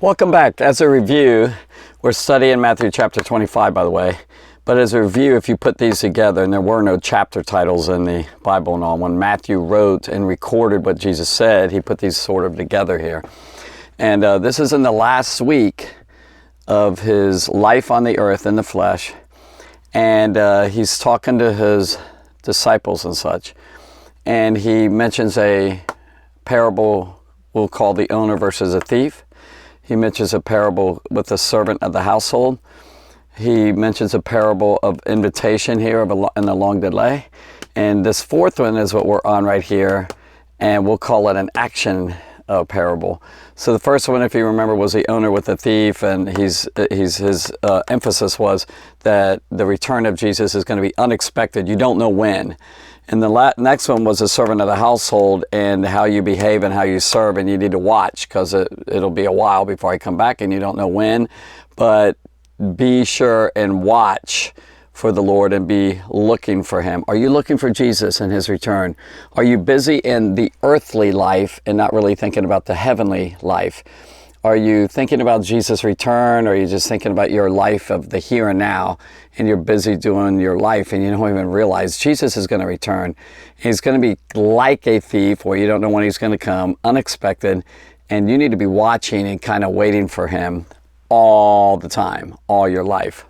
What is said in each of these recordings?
Welcome back. As a review, we're studying Matthew chapter 25, by the way. But as a review, if you put these together, and there were no chapter titles in the Bible and all, when Matthew wrote and recorded what Jesus said, he put these sort of together here. And this is in the last week of his life on the earth in the flesh. And he's talking to his disciples and such. And he mentions a parable we'll call the owner versus a thief. He mentions a parable with the servant of the household. He mentions a parable of invitation here in a long delay. And this fourth one is what we're on right here, and we'll call it an action parable. So the first one, if you remember, was the owner with the thief, and his emphasis was that the return of Jesus is going to be unexpected. You don't know when. And the next one was the servant of the household and how you behave and how you serve, and you need to watch because it'll be a while before I come back and you don't know when. But be sure and watch for the Lord and be looking for him. Are you looking for Jesus and his return? Are you busy in the earthly life and not really thinking about the heavenly life? Are you thinking about Jesus' return, or are you just thinking about your life of the here and now, and you're busy doing your life and you don't even realize Jesus is going to return? He's going to be like a thief where you don't know when he's going to come, unexpected, and you need to be watching and kind of waiting for him all the time, all your life.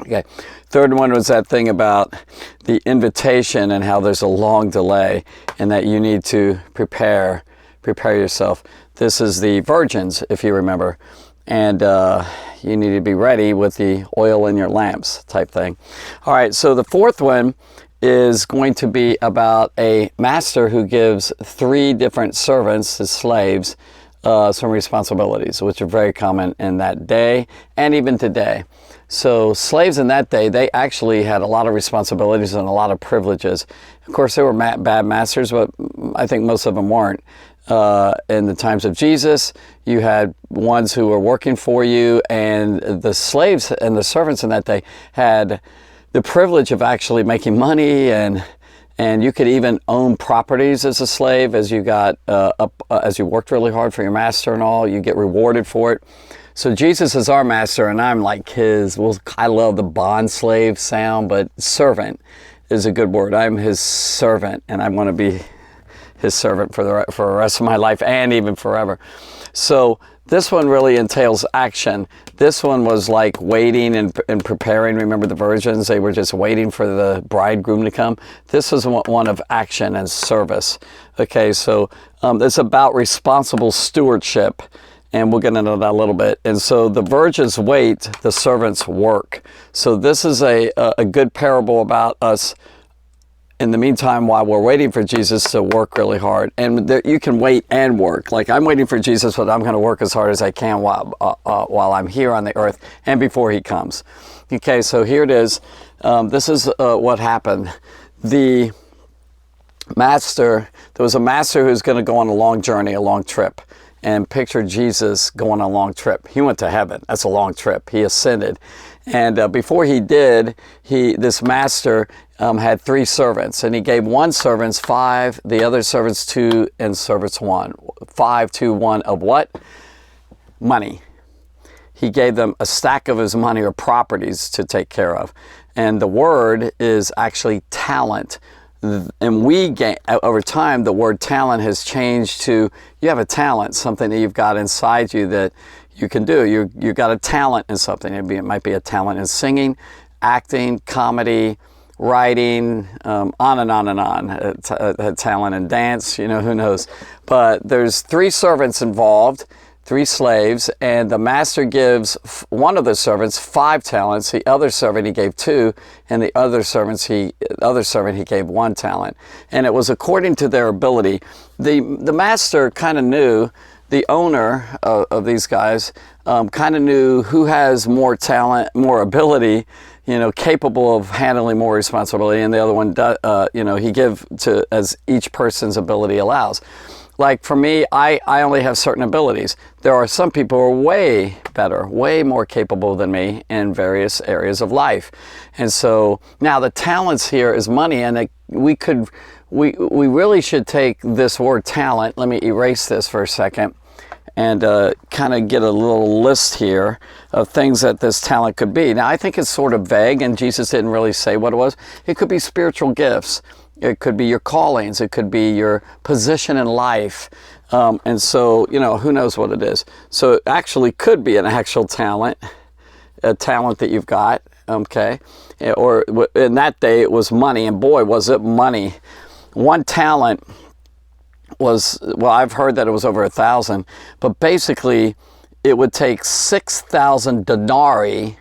Okay. Third one was that thing about the invitation and how there's a long delay and that you need to prepare yourself. This is the virgins, if you remember, and you need to be ready with the oil in your lamps type thing. All right, so the fourth one is going to be about a master who gives three different servants, his slaves, some responsibilities, which are very common in that day and even today. So slaves in that day, they actually had a lot of responsibilities and a lot of privileges. Of course, they were bad masters, but I think most of them weren't. In the times of Jesus, you had ones who were working for you, and the slaves and the servants in that day had the privilege of actually making money, and you could even own properties as a slave as you got as you worked really hard for your master and all. You get rewarded for it. So Jesus is our master, and I'm like his. Well, I love the bond slave sound, but servant is a good word. I'm his servant, and I want to be his servant for the rest of my life and even forever. So this one really entails action. This one was like waiting and preparing. Remember the virgins? They were just waiting for the bridegroom to come. This is one of action and service. Okay, so it's about responsible stewardship, and we'll get into that a little bit. And so the virgins wait, the servants work. So this is a good parable about us in the meantime, while we're waiting for Jesus to work really hard. And you can wait and work. Like, I'm waiting for Jesus, but I'm going to work as hard as I can while I'm here on the earth and before he comes. Okay, so here it is. This is what happened. There was a master who's going to go on a long journey, a long trip. And picture Jesus going on a long trip. He went to heaven. That's a long trip. He ascended. And before he did, this master had three servants. And he gave one servant 5, the other servants 2, and servants 1. 5, 2, 1 of what? Money. He gave them a stack of his money or properties to take care of. And the word is actually talent. And we gain, over time, the word talent has changed to, you have a talent, something that you've got inside you that you can do. You've got a talent in something. It might be a talent in singing, acting, comedy, writing, on and on and on. A talent in dance, who knows. But there's 3 servants involved, 3 slaves, and the master gives one of the servants 5 talents. The other servant he gave 2, and the other servant he gave 1 talent. And it was according to their ability. The master kind of knew, the owner of these guys kind of knew who has more talent, more ability, capable of handling more responsibility, and the other one, he give to as each person's ability allows. Like for me, I only have certain abilities. There are some people who are way better, way more capable than me in various areas of life. And so now the talents here is money, and we really should take this word talent. Let me erase this for a second and kind of get a little list here of things that this talent could be. Now, I think it's sort of vague, and Jesus didn't really say what it was. It could be spiritual gifts. It could be your callings. It could be your position in life. And so, who knows what it is. So it actually could be an actual talent, a talent that you've got, okay? Or in that day, it was money, and boy, was it money. One talent was, well, I've heard that it was over 1,000, but basically it would take 6,000 denarii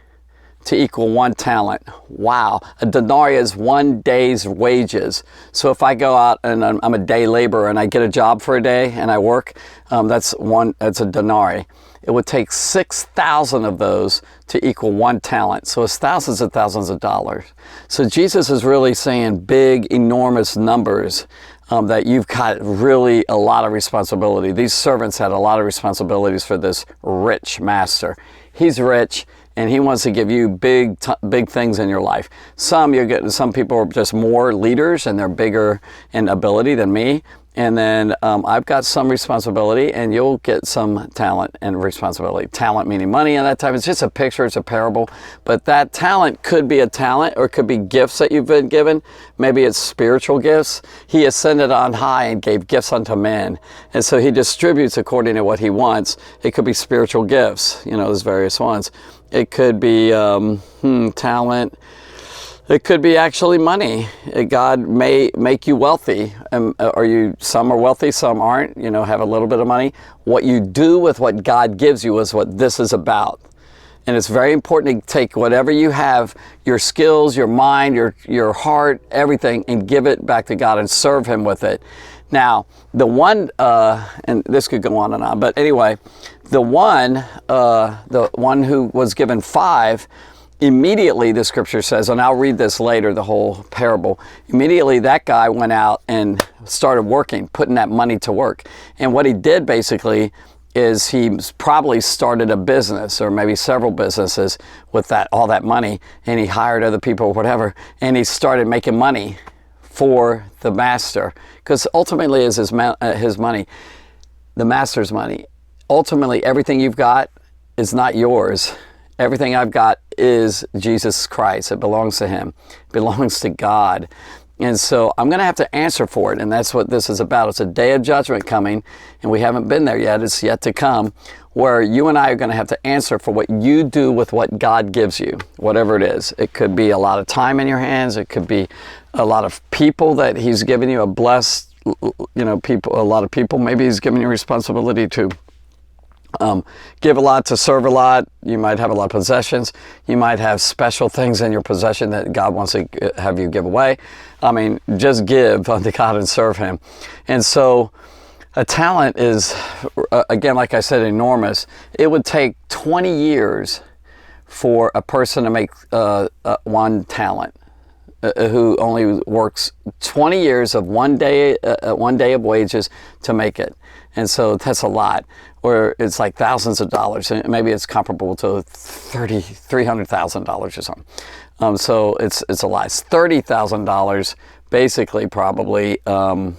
to equal one talent. Wow. A denarii is 1 day's wages. So if I go out and I'm a day laborer and I get a job for a day and I work, that's a denarii. It would take 6,000 of those to equal one talent. So it's thousands and thousands of dollars. So Jesus is really saying big, enormous numbers, that you've got really a lot of responsibility. These servants had a lot of responsibilities for this rich master. He's rich, and he wants to give you big things in your life. Some people are just more leaders, and they're bigger in ability than me. And then I've got some responsibility, and you'll get some talent and responsibility. Talent meaning money and that type. It's just a picture, it's a parable. But that talent could be a talent, or it could be gifts that you've been given. Maybe it's spiritual gifts. He ascended on high and gave gifts unto men. And so he distributes according to what he wants. It could be spiritual gifts, there's various ones. It could be talent. It could be actually money. God may make you wealthy. Some are wealthy, some aren't, have a little bit of money. What you do with what God gives you is what this is about. And it's very important to take whatever you have, your skills, your mind, your heart, everything, and give it back to God and serve him with it. Now, the one, and this could go on and on, but anyway, the one who was given 5, immediately, the scripture says, and I'll read this later, the whole parable. Immediately, that guy went out and started working, putting that money to work. And what he did basically is he probably started a business, or maybe several businesses, with all that money, and he hired other people or whatever, and he started making money for the master, because ultimately it's his money, the master's money. Ultimately, everything you've got is not yours. Everything I've got is Jesus Christ. It belongs to him. It belongs to God. And so I'm going to have to answer for it. And that's what this is about. It's a day of judgment coming, and we haven't been there yet. It's yet to come, where you and I are going to have to answer for what you do with what God gives you, whatever it is. It could be a lot of time in your hands. It could be a lot of people that he's given you, a lot of people. Maybe he's given you responsibility to give a lot, to serve a lot. You might have a lot of possessions. You might have special things in your possession that God wants to have you give away. Just give unto God and serve him. And so a talent is, again, like I said, enormous. It would take 20 years for a person to make one talent, who only works 20 years of one day of wages to make it. And so that's a lot. Or it's like thousands of dollars. And maybe it's comparable to $300,000 or something. So it's a lot. It's $30,000 basically, probably, for,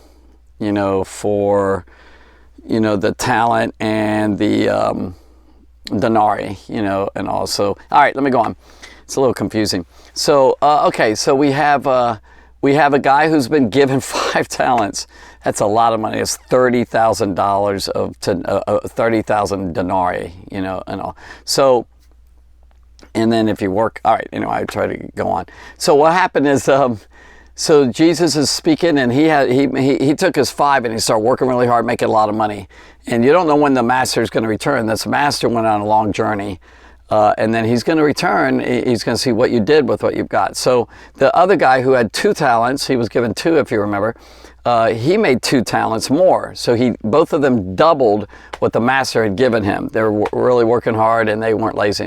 the talent and the denarii, and also. All right, let me go on. It's a little confusing. So, okay, so we have a guy who's been given 5 talents. That's a lot of money. It's $30,000 30,000 denarii, and all. So, and then if you work, all right, I try to go on. So what happened is, so Jesus is speaking, and he took his 5 and he started working really hard, making a lot of money. And you don't know when the master is going to return. This master went on a long journey. And then he's going to return. He's going to see what you did with what you've got. So the other guy who had 2 talents, he was given 2, if you remember, he made 2 talents more. So both of them doubled what the master had given him. They were really working hard, and they weren't lazy,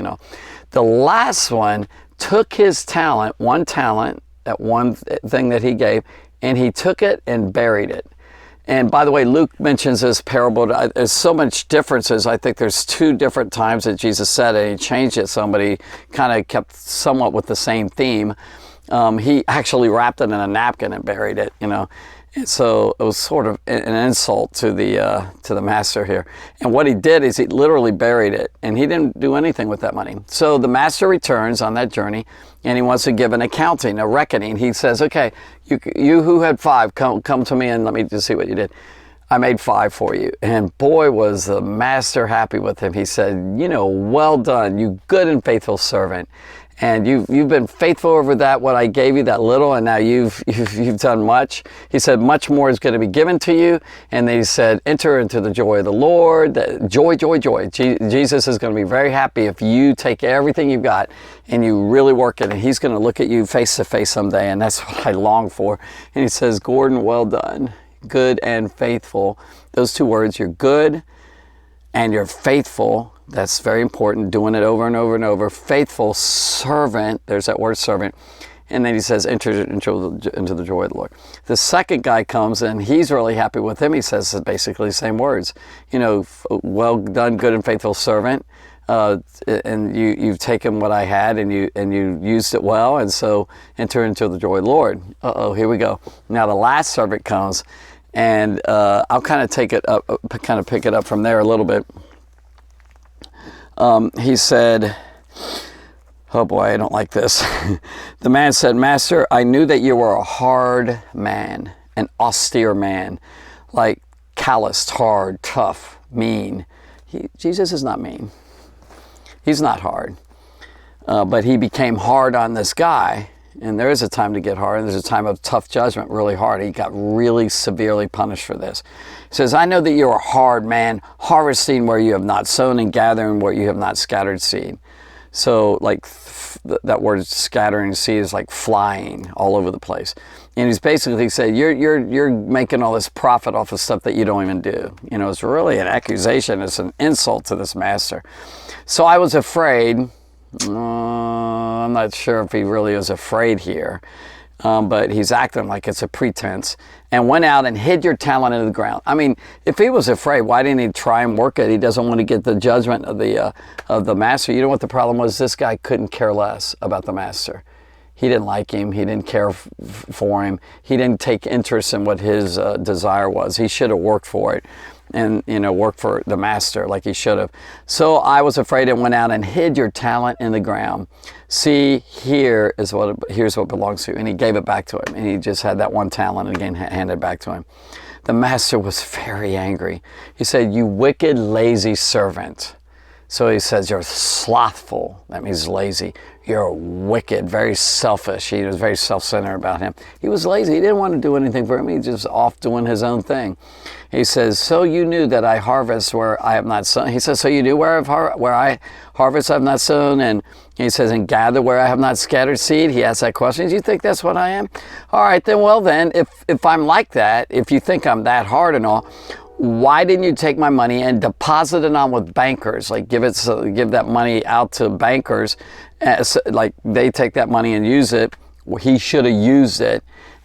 The last one took his talent, one talent, that one thing that he gave, and he took it and buried it. And by the way, Luke mentions this parable. There's so much differences. I think there's 2 different times that Jesus said it. He changed it. Somebody kind of kept somewhat with the same theme. He actually wrapped it in a napkin and buried it, And so it was sort of an insult to the master here. And what he did is he literally buried it, and he didn't do anything with that money. So the master returns on that journey, and he wants to give an accounting, a reckoning. He says, okay, you who had 5, come to me and let me just see what you did. I made 5 for you. And boy, was the master happy with him. He said, well done, you good and faithful servant. And you've been faithful over that, what I gave you, that little, and now you've done much. He said, much more is going to be given to you. And then he said, enter into the joy of the Lord. Joy, joy, joy. Jesus is going to be very happy if you take everything you've got and you really work it. And he's going to look at you face to face someday. And that's what I long for. And he says, Gordon, well done, good and faithful. Those 2 words, you're good and you're faithful. That's very important, doing it over and over and over. Faithful servant, there's that word servant. And then he says, enter into the joy of the Lord. The second guy comes and he's really happy with him. He says basically the same words. Well done, good and faithful servant. And you've taken what I had and you used it well. And so enter into the joy of the Lord. Here we go. Now the last servant comes, and I'll kind of pick it up from there a little bit. He said, oh boy, I don't like this. The man said, Master, I knew that you were a hard man, an austere man, like calloused, hard, tough, mean. Jesus is not mean. He's not hard. But he became hard on this guy. And there is a time to get hard, and there's a time of tough judgment, really hard. He got really severely punished for this. He says, I know that you're a hard man, harvesting where you have not sown and gathering where you have not scattered seed. So like that word scattering seed is like flying all over the place. And he's basically saying, you're making all this profit off of stuff that you don't even do. It's really an accusation. It's an insult to this master. So I was afraid. I'm not sure if he really is afraid here, but he's acting like it's a pretense, and went out and hid your talent in the ground. I mean, if he was afraid, why didn't he try and work it? He doesn't want to get the judgment of the master. You know what the problem was? This guy couldn't care less about the master. He didn't like him. He didn't care for him. He didn't take interest in what his desire was. He should have worked for it and, worked for the master like he should have. So I was afraid and went out and hid your talent in the ground. See, here's what belongs to you. And he gave it back to him. And he just had that one talent and again handed it back to him. The master was very angry. He said, you wicked, lazy servant. So he says, you're slothful. That means lazy. You're wicked, very selfish. He was very self-centered about him. He was lazy. He didn't want to do anything for him. He was just off doing his own thing. He says, so you knew that I harvest where I have not sown. He says, so you knew where I harvest I have not sown, and he says, and gather where I have not scattered seed. He asked that question. Do you think that's what I am? All right, then, well then, if I'm like that, if you think I'm that hard and all, why didn't you take my money and deposit it on with bankers? Like give that money out to bankers, like they take that money and use it. Well, he should have used it,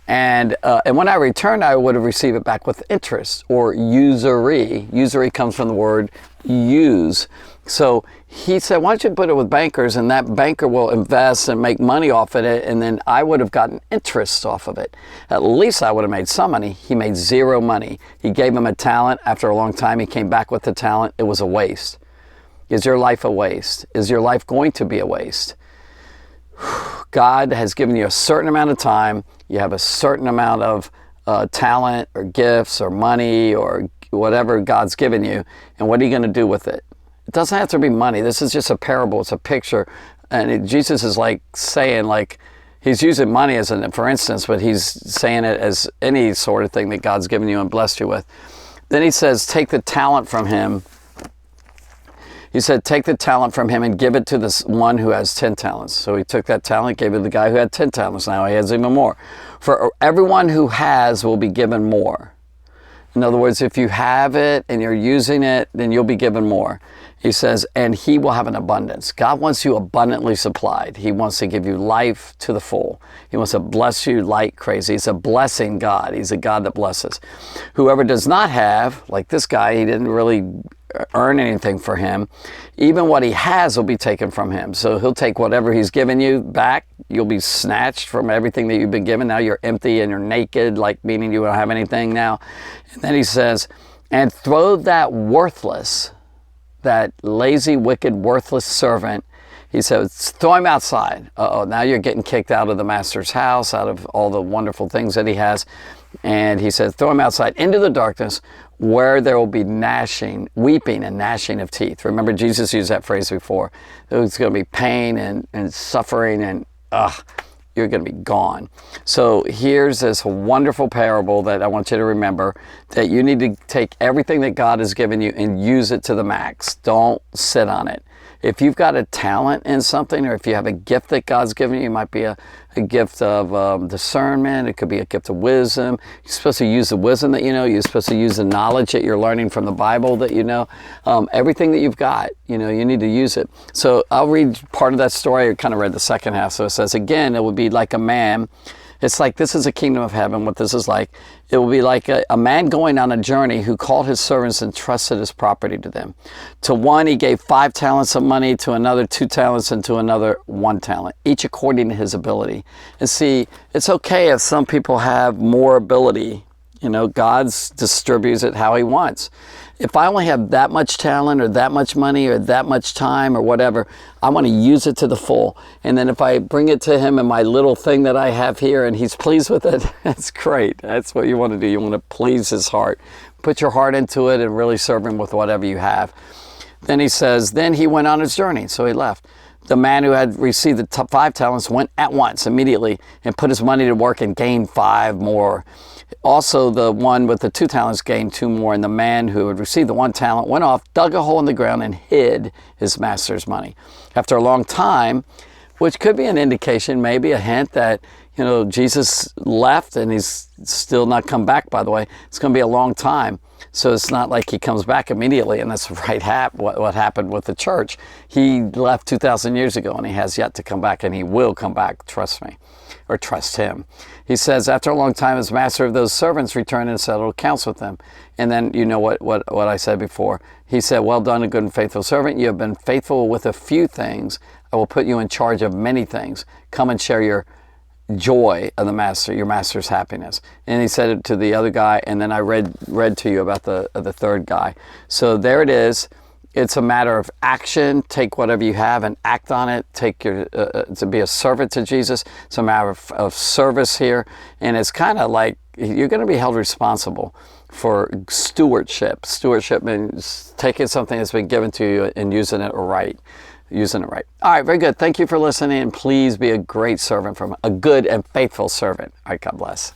and when I returned, I would have received it back with interest or usury. Usury comes from the word use. So he said, why don't you put it with bankers, and that banker will invest and make money off of it, and then I would have gotten interest off of it. At least I would have made some money. He made zero money. He gave him a talent. After a long time, he came back with the talent. It was a waste. Is your life a waste? Is your life going to be a waste? God has given you a certain amount of time. You have a certain amount of talent or gifts or money or whatever God's given you. And what are you going to do with it? It doesn't have to be money. This is just a parable. It's a picture. And Jesus is like saying, like, he's using money as for instance, but he's saying it as any sort of thing that God's given you and blessed you with. Then he says, take the talent from him. He said, take the talent from him and give it to this one who has 10 talents. So he took that talent, gave it to the guy who had 10 talents. Now he has even more. For everyone who has will be given more. In other words, if you have it and you're using it, then you'll be given more. He says, and he will have an abundance. God wants you abundantly supplied. He wants to give you life to the full. He wants to bless you like crazy. He's a blessing God. He's a God that blesses. Whoever does not have, like this guy, he didn't really earn anything for him. Even what he has will be taken from him. So he'll take whatever he's given you back. You'll be snatched from everything that you've been given. Now you're empty and you're naked, like meaning you don't have anything now. And then he says, and throw that worthless, that lazy, wicked, worthless servant. He says, throw him outside. Uh-oh, now you're getting kicked out of the master's house, out of all the wonderful things that he has. And he says, throw him outside into the darkness where there will be gnashing, weeping and gnashing of teeth. Remember, Jesus used that phrase before. There's going to be pain and suffering and, you're going to be gone. So here's this wonderful parable that I want you to remember, that you need to take everything that God has given you and use it to the max. Don't sit on it. If you've got a talent in something, or if you have a gift that God's given you, it might be a gift of discernment. It could be a gift of wisdom. You're supposed to use the wisdom that you know. You're supposed to use the knowledge that you're learning from the Bible that you know. Everything that you've got, you need to use it. So I'll read part of that story. I kind of read the second half. So it says, again, it would be like a man. It's like, this is a kingdom of heaven, what this is like. It will be like a man going on a journey who called his servants and trusted his property to them. To one, he gave 5 talents of money, to another 2 talents, and to another 1 talent, each according to his ability. And see, it's okay if some people have more ability. God distributes it how he wants. If I only have that much talent or that much money or that much time or whatever, I want to use it to the full. And then if I bring it to him in my little thing that I have here and he's pleased with it, that's great. That's what you want to do. You want to please his heart. Put your heart into it and really serve him with whatever you have. Then he says, then he went on his journey. So he left. The man who had received the 5 talents went at once, immediately, and put his money to work and gained 5 more. Also, the one with the 2 talents gained 2 more, and the man who had received the 1 talent went off, dug a hole in the ground, and hid his master's money. After a long time, which could be an indication, maybe a hint that, Jesus left and he's still not come back, by the way. It's going to be a long time. So it's not like he comes back immediately, and that's right what happened with the church. He left 2,000 years ago, and he has yet to come back, and he will come back, trust me, or trust him. He says, after a long time, his master of those servants returned and settled accounts with them. And then you know what I said before. He said, well done, a good and faithful servant. You have been faithful with a few things. I will put you in charge of many things. Come and share your joy of the master, your master's happiness. And he said it to the other guy, and then I read to you about the third guy. So there it is. It's a matter of action. Take whatever you have and act on it. Take your to be a servant to Jesus. It's a matter of service here, and it's kind of like you're going to be held responsible for stewardship. Stewardship means taking something that's been given to you and using it right. All right, very good. Thank you for listening, and please be a great servant, a good and faithful servant. All right, God bless.